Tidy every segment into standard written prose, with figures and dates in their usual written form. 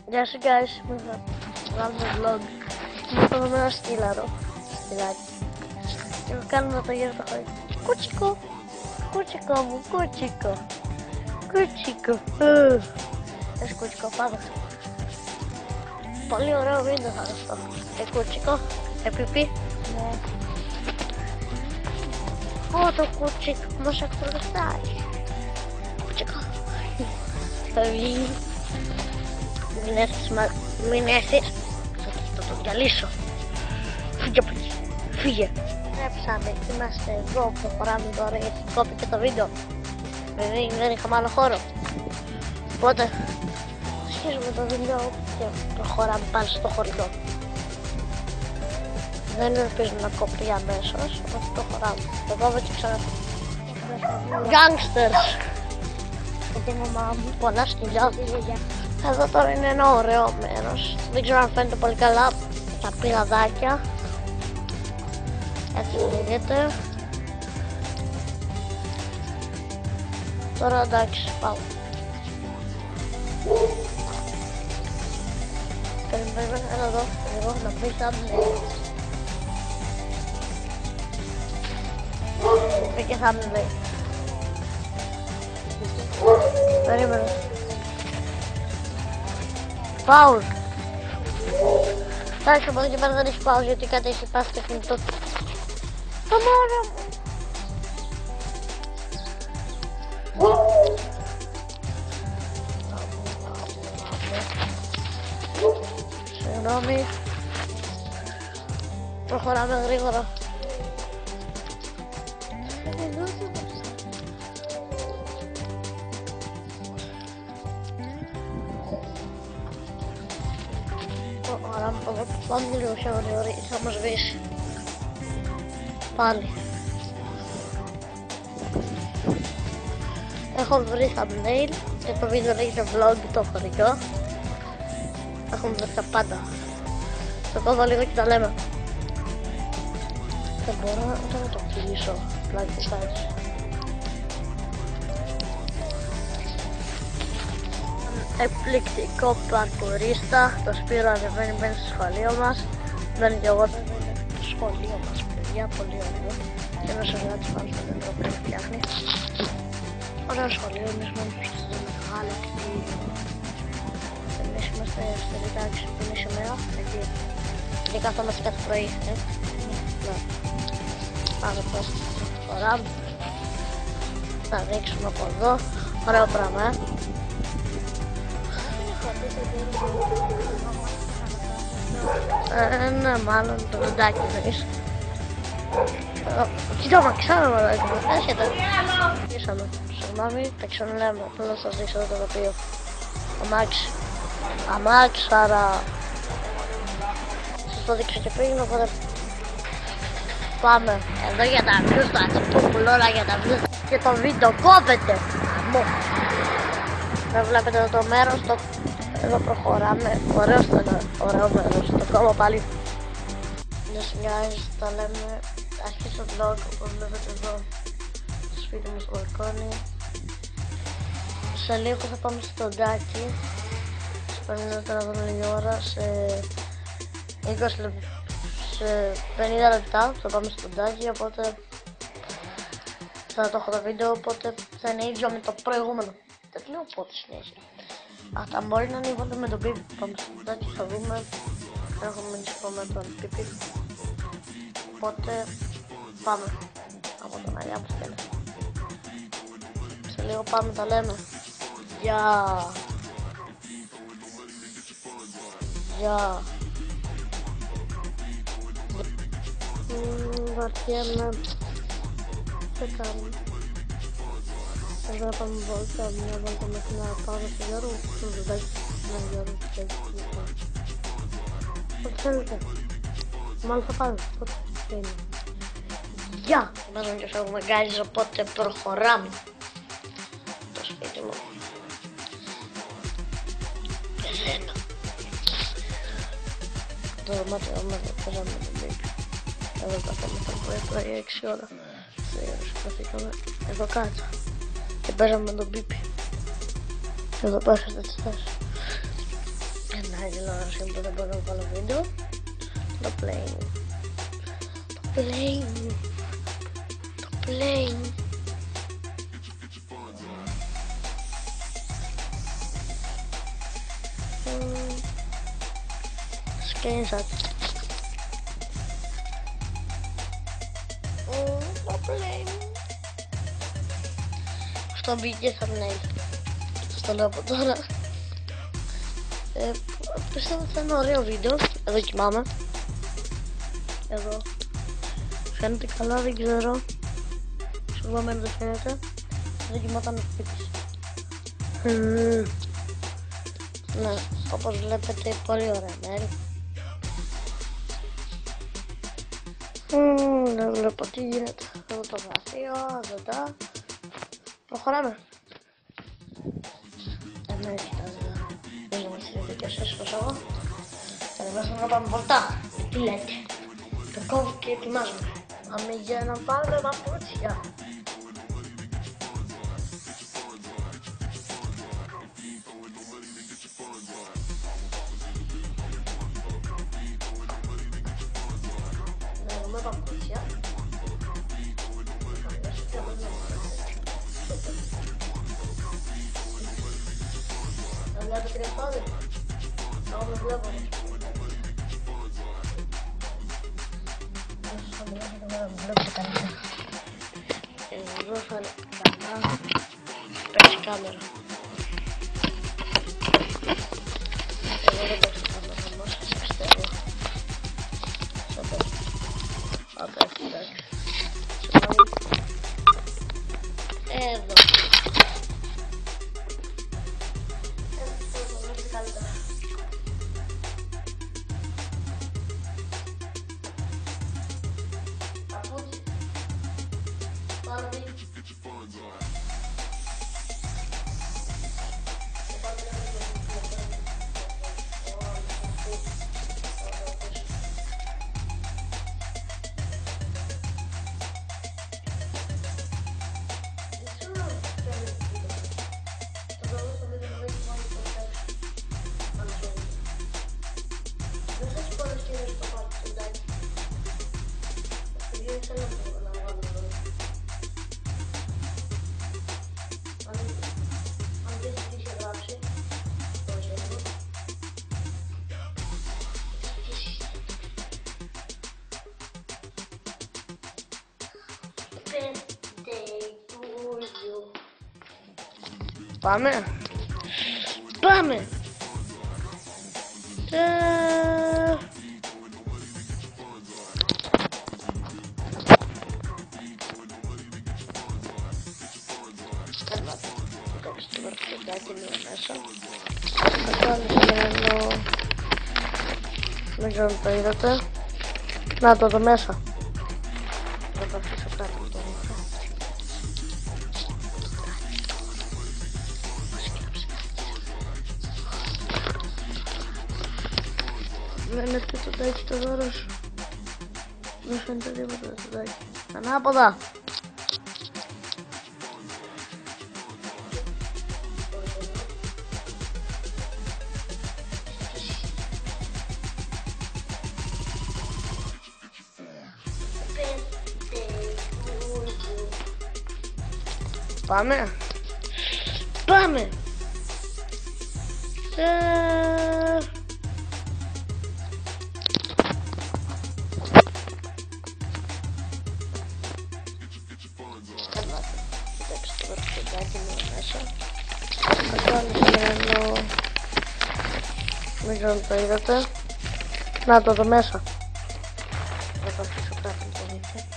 Γεια σου guys, σήμερα θα βγάλουμε vlog. Είμαστε με ένα στήλαρο, στυλάκι. Και θα κάνουμε το γύρο το χωρί. Κούτσικο, κούτσικο μου, κούτσικο. Κούτσικο. Θες κούτσικο, πάμε. Πολύ ωραίο βίντεο θα είναι αυτό. Κούτσικο, πιπί. Ναι. Ω το κούτσικο μας ακολουθάει. Κούτσικο. Θα βγει. Μην έρθεις, θα το διαλύσω. Φύγε από εκεί, φύγε. Τρέψαμε, είμαστε εδώ, προχωράμε τώρα γιατί κόπηκε το βίντεο. Δεν είχαμε άλλο χώρο. Οπότε, αρχίζουμε το βίντεο και προχωράμε πάλι στο χωριό. Δεν ελπίζω να κόπτει αμέσως, οπότε προχωράμε. Εγώ και ξανά. Gangsters! Γιατί η μαμά μου πολλά σκυλιά. Εδώ τώρα είναι ένα ωραίο μέρος, δεν ξέρω αν φαίνεται πολύ καλά, τα πηγαδάκια, έτσι λέγεται. Τώρα εντάξει, πάω. Περιμένουμε, έλα εδώ, εγώ να πει thumbnail. Πήγε thumbnail. Περίμενε. Pause. Εντάξει, από εδώ και πέρα δεν έχει pause γιατί κάτι έχει πάθει το κινητό του. Το μόνο μου. Συγγνώμη. Προχωράμε γρήγορα. Πάμε λίγο πιο γρήγορα, θα μας σβήσει. Πάλι. Έχω βρει thumbnail και το βίντεο λέγεται vlog το χωριό. Έχουμε βρει τα πάντα. Θα το δω λίγο και τα λέμε. Δεν μπορώ να το κλείσω. Πλάκι της άρχης. Εκπληκτικό παρκουρίστα, το Σπύρο ανεβαίνει μέσα στο σχολείο μας. Μπαίνει και εγώ στο σχολείο μας, παιδιά, πολύ ωραίο. Και ένας εργάτης πάνω στον κέντρο που φτιάχνει. Ωραίο σχολείο, εμείς μόνο στο μεγάλο κτίριο. Εμείς είμαστε στη διτάξη που είναι σήμερα, εκεί. Και καθόμαστε κάθε πρωί, Ναι. Πάμε τώρα φορά. Θα δείξουμε από εδώ. Ωραίο πράγμα, ναι, μάλλον το βιντεάκι εννοείς. Κοίτα μα, ξανά έρχεται. Ήσαμε, συγγνώμη, τα ξαναλέμε, θέλω να σας δείξω εδώ το τοπίο. Αμάξι, αμάξαρα. Σας το δείξω και πριν, οπότε πάμε. Εδώ για τα views, θα τσιπούμε όλα για τα views. Και το βίντεο κόβεται. Δεν βλέπετε εδώ το μέρος, εδώ προχωράμε, ωραίο μέρος, το κόμμα πάλι. Yes guys, τα λέμε, αρχίσω το vlog, όπως βλέπετε εδώ, στο σπίτι μου στο μπαλκόνι. Σε λίγο θα πάμε στο ντάκι, σε 50 ώρα, σε 20 λεπτά, σε 50 λεπτά θα πάμε στο ντάκι, οπότε θα το έχω το βίντεο, οπότε θα είναι ίδιο με το προηγούμενο. Δεν λέω πότε συνέχεια. Αυτά μπορεί να ανοίγονται με τον Πιπι. Πάμε στο κουτάκι, θα δούμε. Έχουμε μιλήσει με τον Πιπι. Οπότε πάμε. Από τον Αγιά που στέλνει. Σε λίγο πάμε, τα λέμε. Γεια. Γεια. Βαριέμαι. Τι κάνω. Εδώ πάμε βόλτα, μια βόλτα μέχρι να πάω στο Γιώργο, στο δουδάκι, να Γιώργο και έτσι. Ό,τι θέλετε. Μάλλον θα πάμε, πότε θέλει. Γεια! Μάλλον και φεύγουμε guys, οπότε προχωράμε. Το σπίτι μου. Και σένα. Το δωμάτιο μας παίζαμε το μπίμπι. Εδώ καθόμαστε πρωί 6 ώρα. Σηκωθήκαμε εδώ κάτω. Και παίζαμε με τον Πιπι. Εδώ πέρα στις θέσεις. υπάρχει τηλεόραση που δεν μπορώ να βάλω βίντεο. Το plane. Το plane. Το plane. Screenshot. Το plane. Αυτό μπήκε thumbnail. Στο λέω από τώρα. Πιστεύω ότι θα είναι ωραίο βίντεο. Εδώ κοιμάμαι. Εδώ. Φαίνεται καλά, δεν ξέρω. Συγγνώμη αν δεν φαίνεται. Εδώ κοιμόταν ο σπίτης. Ναι, όπως βλέπετε πολύ ωραία μέρη. Δεν βλέπω τι γίνεται. Εδώ το γραφείο, εδώ τα. Προχωράμε. Εμείς τα είμαστε και σας πως εγώ. Θα να πάμε βολτά. Τι λέτε. Το κόβω και ετοιμάζομαι. Πάμε για να πάμε παπούτσια. Να δούμε παπούτσια. Βλέπετε κρυφάδι. Εγώ με βλέπω. Βλέπετε καλύτερα. Εδώ θα είναι καλά. Παίξει κάμερα. Εγώ δεν παίξω κάμερα όμως, πιστεύω. Θα παίξει. Θα παίξει, εντάξει. Εδώ. Πάμε. Πάμε. Εντάξει, το βαρκετάκι λίγο μέσα. Θα κάνω σημαίνω. Δεν ξέρω αν το είδατε. Να το εδώ μέσα. Θα το αφήσω κάτω από το μέσα. Δεν είναι το τάκι το δώρο σου. Δεν φαίνεται τίποτα το τάκι. Ανάποδα. Πάμε. Πάμε. Εντάξει, το βαρκετάκι λίγο μέσα. Θα κάνω σημαίνω. Δεν ξέρω αν το είδατε. Να το εδώ μέσα. Θα το αφήσω κάτω από το μέσα.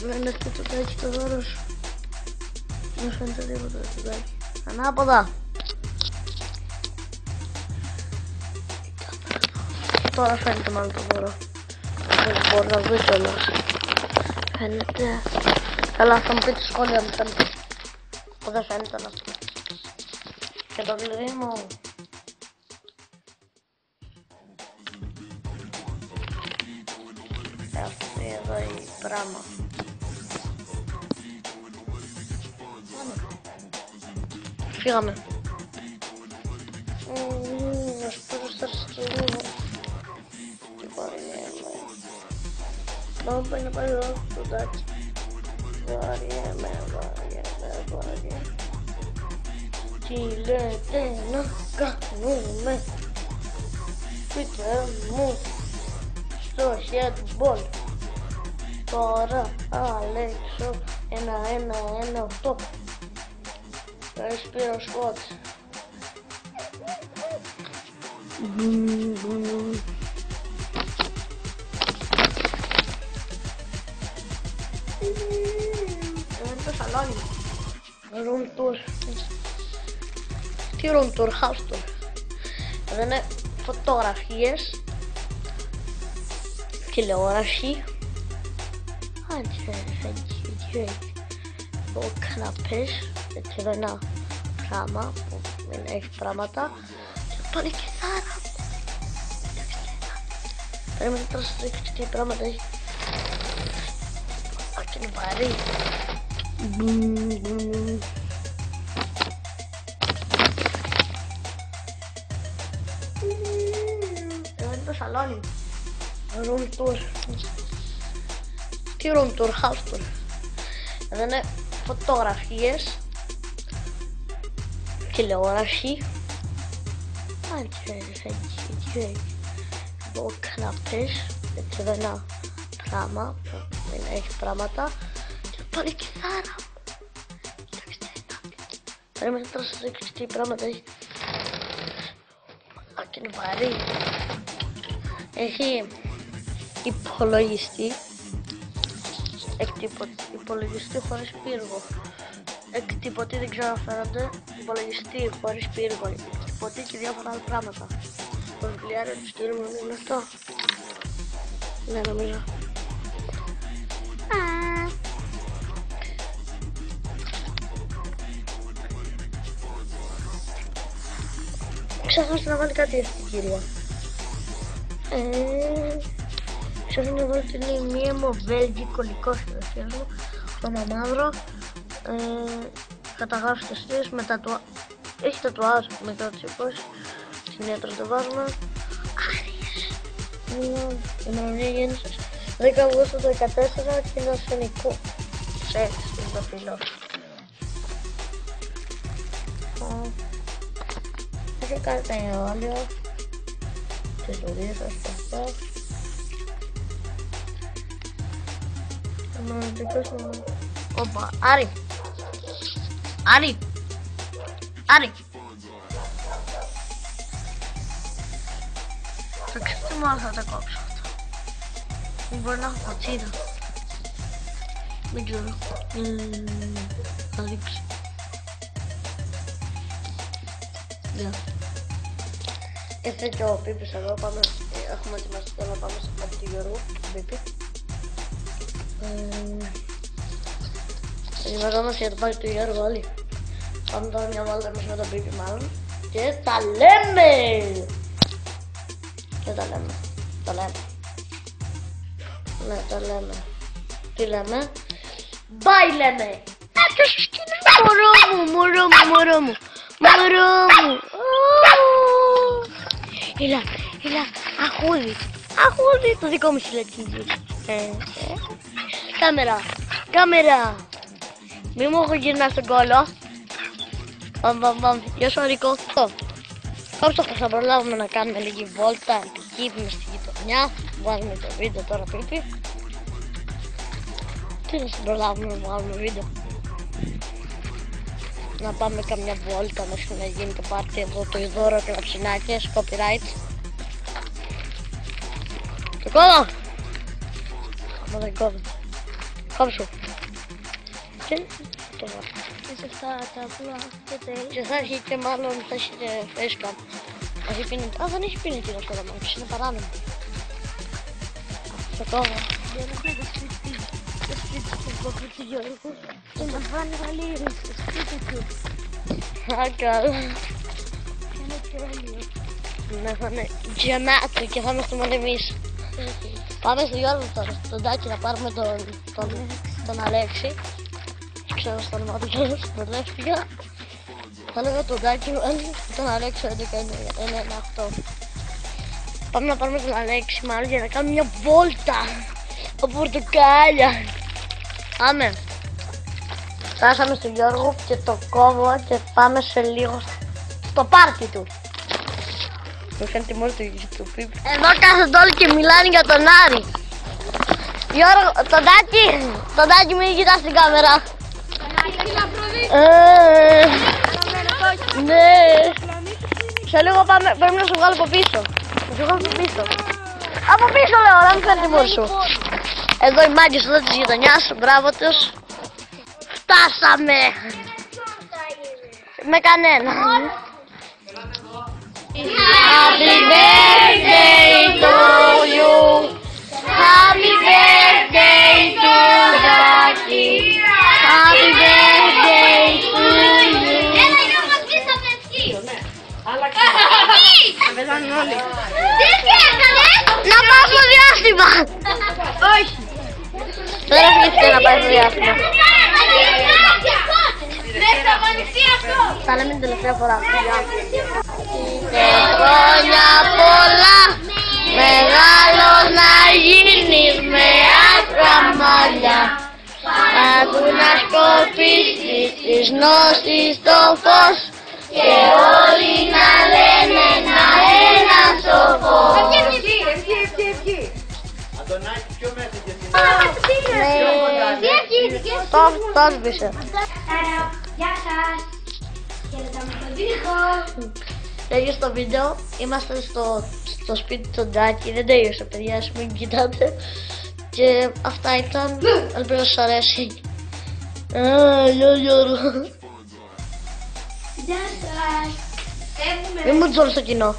Δεν είναι αυτό το τάκι το δώρο σου. Δεν φαίνεται τίποτα το τάκι. Ανάποδα. Τώρα φαίνεται μάλλον το δώρο. Δεν μπορώ να δω κιόλας. Φαίνεται. Καλά, θα μου πείτε σχόλια μου φαίνεται. Που δεν φαίνεται να αυτό. Και το κλειδί μου. Αυτή εδώ η πράγμα. φύγαμε. Να σπίσω στα σκηνή. Τι βαριέμαι. Να πάει εδώ στο τάτσι. Βαριέμαι. Τι λέτε να κάνουμε? Πείτε μου στο headball. Τώρα Αλέξο 1-1-1-8. Respiro squat. Το σαλόνι. Room tour. Τι room tour, house tour. Εδώ είναι φωτογραφίες, τηλεόραση, καναπές, έτσι εδώ ένα πράγμα που δεν έχει πράγματα και πάλι κιθάρα. Περίμενε τώρα σας δείξω τι πράγματα έχει. Και είναι βαρύ. Εδώ είναι το σαλόνι. Room tour. Τι room tour, house tour. Εδώ είναι φωτογραφίες, τηλεόραση, καναπές, έτσι εδώ ένα πράγμα που δεν έχει πράγματα και πάλι κιθάρα. Περίμενε τώρα σας δείξω τι πράγματα έχει. Και είναι βαρύ. Έχει υπολογιστή, υπολογιστή χωρίς πύργο. Εκτυπωτή, δεν ξέρω αν φαίνονται. Υπολογιστή χωρίς πύργο. Εκτυπωτή και διάφορα άλλα πράγματα. Το βιβλιάριο του στυλ μου είναι αυτό. Ναι, νομίζω. Ξέχασα να βάλει κάτι αυτή η κυρία. Ξέχασα να βάλει ότι είναι μία μοβέλγικο λικό συνδεσίας μου. Χρώμα μαύρο. Καταγράφει το στυλ με τατουάζ. Έχει τατουάζ με το τσίπος. Συνήθως το βάζουμε. Άρης. Ημερομηνία γέννησης 10 Αυγούστου του 2014 και είναι ασθενικό. Σεξ είναι το φύλλο. Έχει κάνει τα ιόλιο. Τις δουλειές σας και αυτό. Όπα, Άρη! Άρη! Άρη! Θα ξέρω τι μόνο θα τα κόψω αυτά. Δεν μπορεί να έχω πατσίδα. Δεν ξέρω. Θα λείψει. Ναι. Ήρθε και ο Πίπης εδώ, πάμε, έχουμε ετοιμαστεί να πάμε στο σπίτι του Γιώργου, του Πίπη. Ετοιμαζόμαστε για το σπίτι του Γιώργου όλοι. Πάμε τώρα μια βόλτα εμείς με τον Πίπη μάλλον. Και τα λέμε! Δεν τα λέμε. Τα λέμε. Ναι, τα λέμε. Τι λέμε? Bye λέμε! Ποιος είναι? Μωρό μου. Έλα, αχούδι, το δικό μου συλλέξι. Κάμερα. Μη μου έχω γυρνάσει στον κόλλο. Γεια σου Αρικό. Κόψω θα προλάβουμε να κάνουμε λίγη βόλτα εκεί μες στη γειτονιά. Βγάζουμε το βίντεο τώρα Πίπη. Τι θα προλάβουμε να βγάλουμε βίντεο? Να πάμε καμιά βόλτα μέχρι να γίνει το πάρτι εδώ το Ιδώρο και τα ψινάκες, copyright. Το κόβω! Μα δεν κόβω. Κόψω. Και το βάζω. Σε αυτά τα απλά και τέλει. Και θα έχει και μάλλον θα έχει και facecam. Έχει πίνει. Α, δεν έχει πίνει την αυτό το μάτι, είναι παράνομο. Το κόβω. Δεν έχουμε το σπίτι. Το σπίτι του κόβου του Γιώργου. Και να βάλει βαλίρι στο σπίτι του. Α, καλά. Είναι τέλειο. Ναι, θα είναι γεμάτο και θα είμαστε μόνο εμείς. Πάμε στο Γιώργο τώρα, στον Τάκη να πάρουμε τον Αλέξη. Ξέρω στο όνομα του Γιώργου, τον Αλέξη. Θα λέγα τον Τάκη, τον Αλέξη 1198. Πάμε να πάρουμε τον Αλέξη μάλλον για να κάνουμε μια βόλτα από πορτοκάλια. Πάμε. Φτάσαμε στον Γιώργο και το κόβω και πάμε σε λίγο στο πάρτι του. Μου είχαν τη μόρφη του Πίπ. Εδώ κάθονται όλοι και μιλάνε για τον Άρη. Γιώργο, τον Τάκη μην κοιτάς την κάμερα. Ναι. Σε λίγο πάμε, πρέπει να σου βγάλω από πίσω. Να σου βγάλω από πίσω. Από πίσω λέω, να μην φέρνει τη μόρφη σου. Εδώ οι μάγκες εδώ της γειτονιάς, μπράβο τους. Φτάσαμε! Με κανένα. Happy birthday to you. Happy birthday to Jackie. Happy birthday to you. Να πάω στο διάστημα. Όχι. Δεν αφήνετε να πάει στο διάστημα. Θα λέμε την τελευταία φορά. Χρόνια πολλά, μεγάλος να γίνεις με άκρα μαλλιά. Άκου να σκορπίσεις της γνώσης το φως και όλοι να λένε να ένα σοφός. Αντωνάκη, ποιο μέσα και Το άσβησε. Γεια σας. Χαιρετάμε τον τοίχο. Τέλειωσε το βίντεο. Είμαστε στο σπίτι του Ντάκη. Δεν τέλειωσε, παιδιά, ας μην κοιτάτε. Και αυτά ήταν. Ελπίζω να σας αρέσει. Γεια Γιώργο. Γεια σας. Μην μου τζόλω στο κοινό.